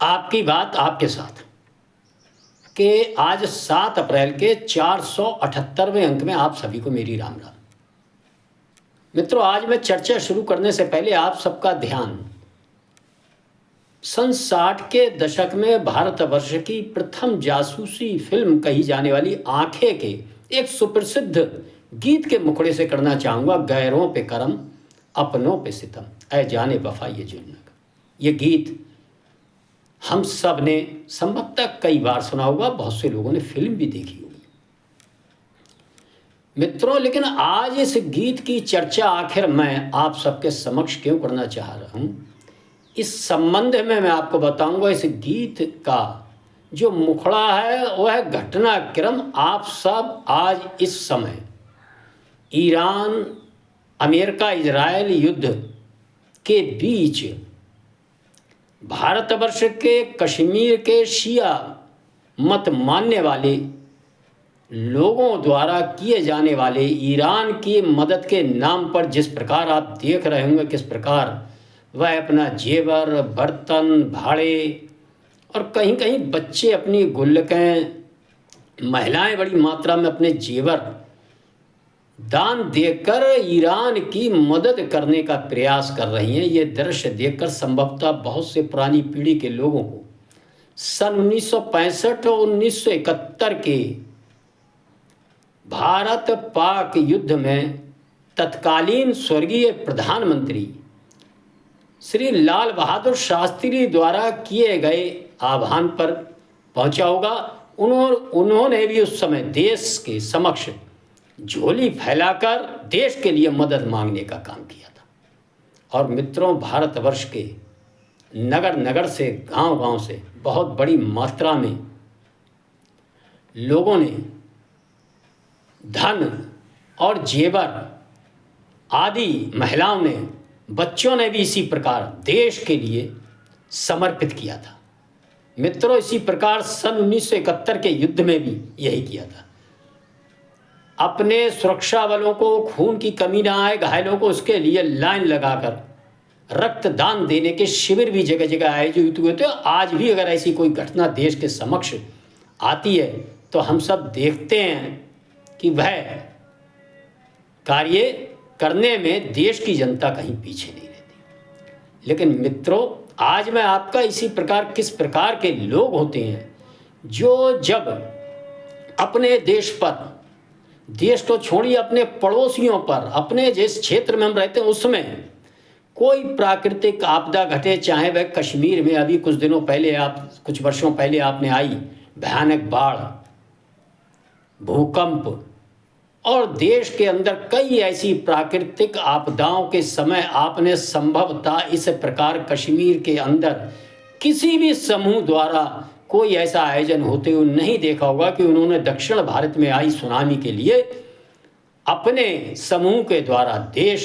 आपकी बात आपके साथ कि आज 7 अप्रैल के 478वें अंक में आप सभी को मेरी राम राम। मित्रों, आज मैं चर्चा शुरू करने से पहले आप सबका ध्यान सन 60 के दशक में भारतवर्ष की प्रथम जासूसी फिल्म कही जाने वाली आंखें के एक सुप्रसिद्ध गीत के मुखड़े से करना चाहूँगा। गैरों पे करम, अपनों पे सितम, ऐ जाने वफा ये जुल्म। ये गीत हम सब ने संभवतः कई बार सुना होगा, बहुत से लोगों ने फिल्म भी देखी होगी। मित्रों, लेकिन आज इस गीत की चर्चा आखिर मैं आप सबके समक्ष क्यों करना चाह रहा हूँ, इस संबंध में मैं आपको बताऊंगा। इस गीत का जो मुखड़ा है वह है घटनाक्रम। आप सब आज इस समय ईरान अमेरिका इजराइल युद्ध के बीच भारतवर्ष के कश्मीर के शिया मत मानने वाले लोगों द्वारा किए जाने वाले ईरान की मदद के नाम पर जिस प्रकार आप देख रहे होंगे किस प्रकार वह अपना जेवर, बर्तन, भाड़े और कहीं कहीं बच्चे अपनी गुल्लकें, महिलाएं बड़ी मात्रा में अपने जेवर दान देकर ईरान की मदद करने का प्रयास कर रही हैं। ये दृश्य देखकर संभवतः बहुत से पुरानी पीढ़ी के लोगों को सन 1965 और 1971 के भारत पाक युद्ध में तत्कालीन स्वर्गीय प्रधानमंत्री श्री लाल बहादुर शास्त्री द्वारा किए गए आह्वान पर पहुंचा होगा। उन्होंने भी उस समय देश के समक्ष झोली फैलाकर देश के लिए मदद मांगने का काम किया था। और मित्रों, भारतवर्ष के नगर नगर से, गांव गांव से बहुत बड़ी मात्रा में लोगों ने धन और जेवर आदि, महिलाओं ने, बच्चों ने भी इसी प्रकार देश के लिए समर्पित किया था। मित्रों, इसी प्रकार सन 1971 के युद्ध में भी यही किया था। अपने सुरक्षा बलों को खून की कमी ना आए, घायलों को उसके लिए लाइन लगाकर रक्तदान देने के शिविर भी जगह जगह आयोजित हुए थे। आज भी अगर ऐसी कोई घटना देश के समक्ष आती है तो हम सब देखते हैं कि वह कार्य करने में देश की जनता कहीं पीछे नहीं रहती। लेकिन मित्रों, आज मैं आपका इसी प्रकार किस प्रकार के लोग होते हैं जो जब अपने देश पर, देश को छोड़िए अपने पड़ोसियों पर, अपने जिस क्षेत्र में हम रहते हैं उसमें कोई प्राकृतिक आपदा घटे, चाहे वह कश्मीर में अभी कुछ वर्षों पहले आपने आई भयानक बाढ़, भूकंप, और देश के अंदर कई ऐसी प्राकृतिक आपदाओं के समय आपने संभवतः इस प्रकार कश्मीर के अंदर किसी भी समूह द्वारा कोई ऐसा आयोजन होते हुए नहीं देखा होगा कि उन्होंने दक्षिण भारत में आई सुनामी के लिए अपने समूह के द्वारा देश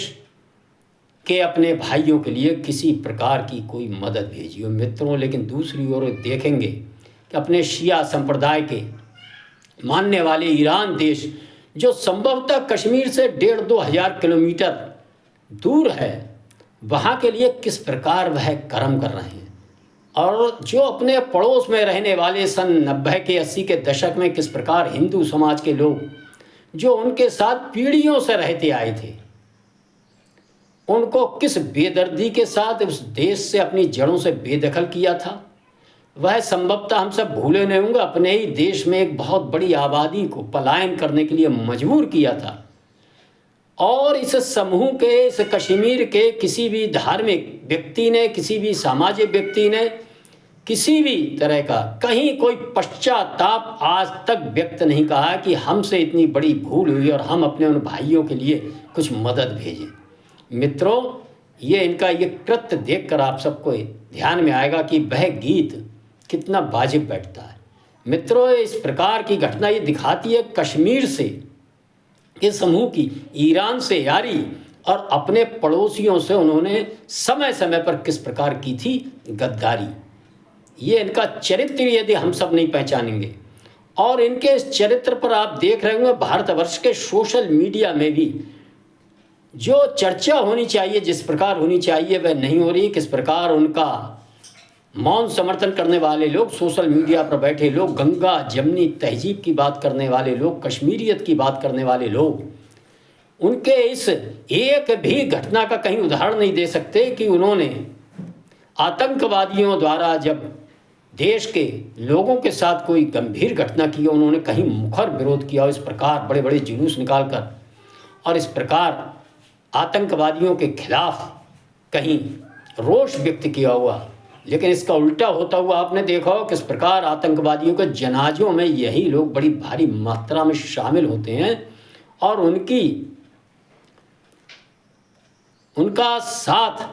के अपने भाइयों के लिए किसी प्रकार की कोई मदद भेजी हो। मित्रों, लेकिन दूसरी ओर देखेंगे कि अपने शिया संप्रदाय के मानने वाले ईरान देश, जो संभवतः कश्मीर से 1,500-2 हज़ार किलोमीटर दूर है, वहाँ के लिए किस प्रकार वह कर्म कर रहे हैं। और जो अपने पड़ोस में रहने वाले सन 90 के 80 के दशक में किस प्रकार हिंदू समाज के लोग जो उनके साथ पीढ़ियों से रहते आए थे, उनको किस बेदर्दी के साथ उस देश से, अपनी जड़ों से बेदखल किया था, वह संभवतः हम सब भूले नहीं होंगे। अपने ही देश में एक बहुत बड़ी आबादी को पलायन करने के लिए मजबूर किया था। और इस समूह के, इस कश्मीर के किसी भी धार्मिक व्यक्ति ने, किसी भी सामाजिक व्यक्ति ने किसी भी तरह का कहीं कोई पश्चाताप आज तक व्यक्त नहीं कहा कि हमसे इतनी बड़ी भूल हुई और हम अपने उन भाइयों के लिए कुछ मदद भेजें। मित्रों, ये इनका ये कृत्य देखकर आप सबको ध्यान में आएगा कि वह गीत कितना वाजिब बैठता है। मित्रों, इस प्रकार की घटना ये दिखाती है कश्मीर से के समूह की ईरान से यारी और अपने पड़ोसियों से उन्होंने समय समय पर किस प्रकार की थी गद्दारी। ये इनका चरित्र यदि हम सब नहीं पहचानेंगे, और इनके इस चरित्र पर आप देख रहे होंगे भारतवर्ष के सोशल मीडिया में भी जो चर्चा होनी चाहिए, जिस प्रकार होनी चाहिए, वह नहीं हो रही। किस प्रकार उनका मौन समर्थन करने वाले लोग, सोशल मीडिया पर बैठे लोग, गंगा जमनी तहजीब की बात करने वाले लोग, कश्मीरियत की बात करने वाले लोग, उनके इस एक भी घटना का कहीं उदाहरण नहीं दे सकते कि उन्होंने आतंकवादियों द्वारा जब देश के लोगों के साथ कोई गंभीर घटना की, उन्होंने कहीं मुखर विरोध किया, इस प्रकार बड़े बड़े जुलूस निकालकर और इस प्रकार आतंकवादियों के खिलाफ कहीं रोष व्यक्त किया हुआ। लेकिन इसका उल्टा होता हुआ आपने देखा हो किस प्रकार आतंकवादियों के जनाजों में यही लोग बड़ी भारी मात्रा में शामिल होते हैं और उनका साथ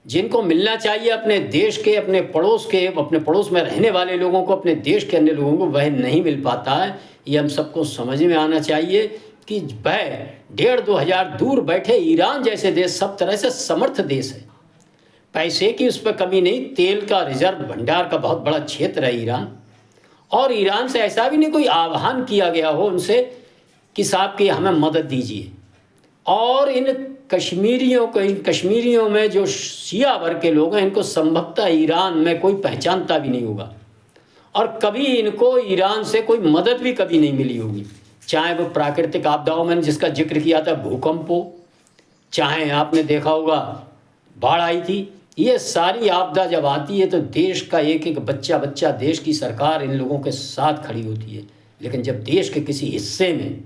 जिनको मिलना चाहिए अपने देश के, अपने पड़ोस में रहने वाले लोगों को, अपने देश के अन्य लोगों को, वह नहीं मिल पाता है। ये हम सबको समझ में आना चाहिए कि वह 1,500-2 हज़ार दूर बैठे ईरान जैसे देश सब तरह से समर्थ देश है, पैसे की उस पर कमी नहीं, तेल का रिजर्व भंडार का बहुत बड़ा क्षेत्र है ईरान। और ईरान से ऐसा भी नहीं कोई आह्वान किया गया हो उनसे कि साहब की हमें मदद दीजिए। और इन कश्मीरियों में जो शिया वर्ग के लोग हैं, इनको संभवतः ईरान में कोई पहचानता भी नहीं होगा और कभी इनको ईरान से कोई मदद भी कभी नहीं मिली होगी, चाहे वो प्राकृतिक आपदाओं में जिसका जिक्र किया था, भूकंप हो, चाहे आपने देखा होगा बाढ़ आई थी। ये सारी आपदा जब आती है तो देश का एक एक बच्चा देश की सरकार इन लोगों के साथ खड़ी होती है। लेकिन जब देश के किसी हिस्से में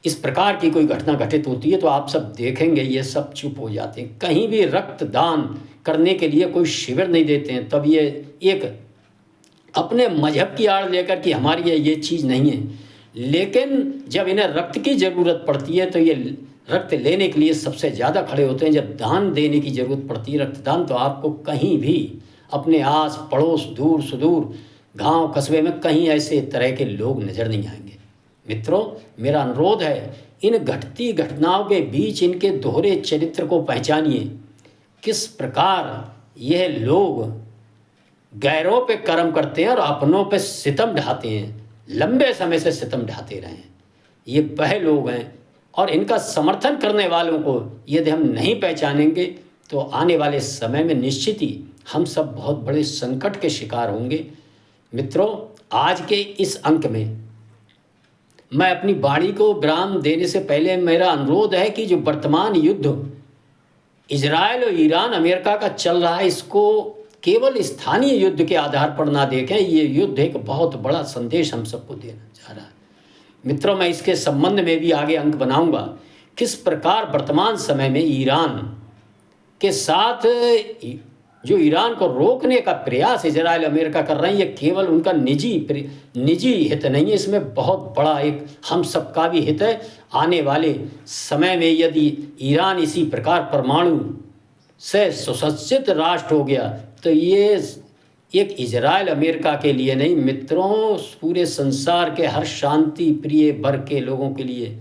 इस प्रकार की कोई घटना घटित होती है तो आप सब देखेंगे ये सब चुप हो जाते हैं, कहीं भी रक्तदान करने के लिए कोई शिविर नहीं देते हैं। तब ये एक अपने मजहब की आड़ लेकर कि हमारी ये चीज़ नहीं है, लेकिन जब इन्हें रक्त की ज़रूरत पड़ती है तो ये रक्त लेने के लिए सबसे ज़्यादा खड़े होते हैं। जब दान देने की ज़रूरत पड़ती है, रक्तदान, तो आपको कहीं भी अपने आस पड़ोस, दूर सुदूर, गांव कस्बे में कहीं ऐसे तरह के लोग नज़र नहीं आएंगे। मित्रों, मेरा अनुरोध है, इन घटती घटनाओं के बीच इनके दोहरे चरित्र को पहचानिए। किस प्रकार यह लोग गैरों पे कर्म करते हैं और अपनों पे सितम ढाते हैं, लंबे समय से सितम ढाते रहे हैं। ये वह लोग हैं और इनका समर्थन करने वालों को यदि हम नहीं पहचानेंगे तो आने वाले समय में निश्चित ही हम सब बहुत बड़े संकट के शिकार होंगे। मित्रों, आज के इस अंक में मैं अपनी वाणी को विराम देने से पहले मेरा अनुरोध है कि जो वर्तमान युद्ध इजराइल और ईरान अमेरिका का चल रहा है, इसको केवल स्थानीय युद्ध के आधार पर ना देखें। ये युद्ध एक बहुत बड़ा संदेश हम सबको देना चाह रहा है। मित्रों, मैं इसके संबंध में भी आगे अंक बनाऊंगा, किस प्रकार वर्तमान समय में ईरान के साथ जो ईरान को रोकने का प्रयास इजराइल अमेरिका कर रहे हैं, ये केवल उनका निजी हित नहीं है, इसमें बहुत बड़ा एक हम सबका भी हित है। आने वाले समय में यदि ईरान इसी प्रकार परमाणु से सुसज्जित राष्ट्र हो गया तो ये एक इजराइल अमेरिका के लिए नहीं मित्रों, पूरे संसार के हर शांति प्रिय वर्ग के लोगों के लिए,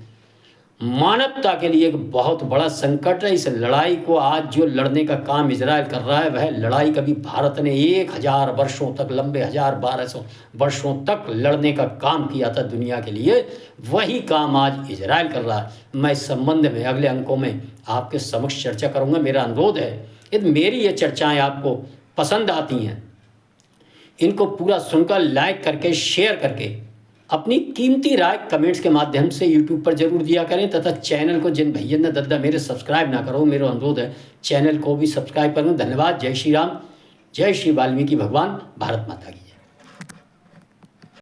मानवता के लिए एक बहुत बड़ा संकट है। इस लड़ाई को आज जो लड़ने का काम इजराइल कर रहा है, वह लड़ाई कभी भारत ने 1000 वर्षों तक, लंबे 1200 वर्षों तक लड़ने का काम किया था दुनिया के लिए, वही काम आज इजराइल कर रहा है। मैं इस संबंध में अगले अंकों में आपके समक्ष चर्चा करूँगा। मेरा अनुरोध है, यदि मेरी ये चर्चाएँ आपको पसंद आती हैं, इनको पूरा सुनकर लाइक करके, शेयर करके, अपनी कीमती राय कमेंट्स के माध्यम से यूट्यूब पर जरूर दिया करें। तथा चैनल को जिन भैया ने दद्दा मेरे सब्सक्राइब ना करो, मेरा अनुरोध है चैनल को भी सब्सक्राइब करें। धन्यवाद। जय श्री राम, जय श्री वाल्मीकि भगवान। भारत माता की।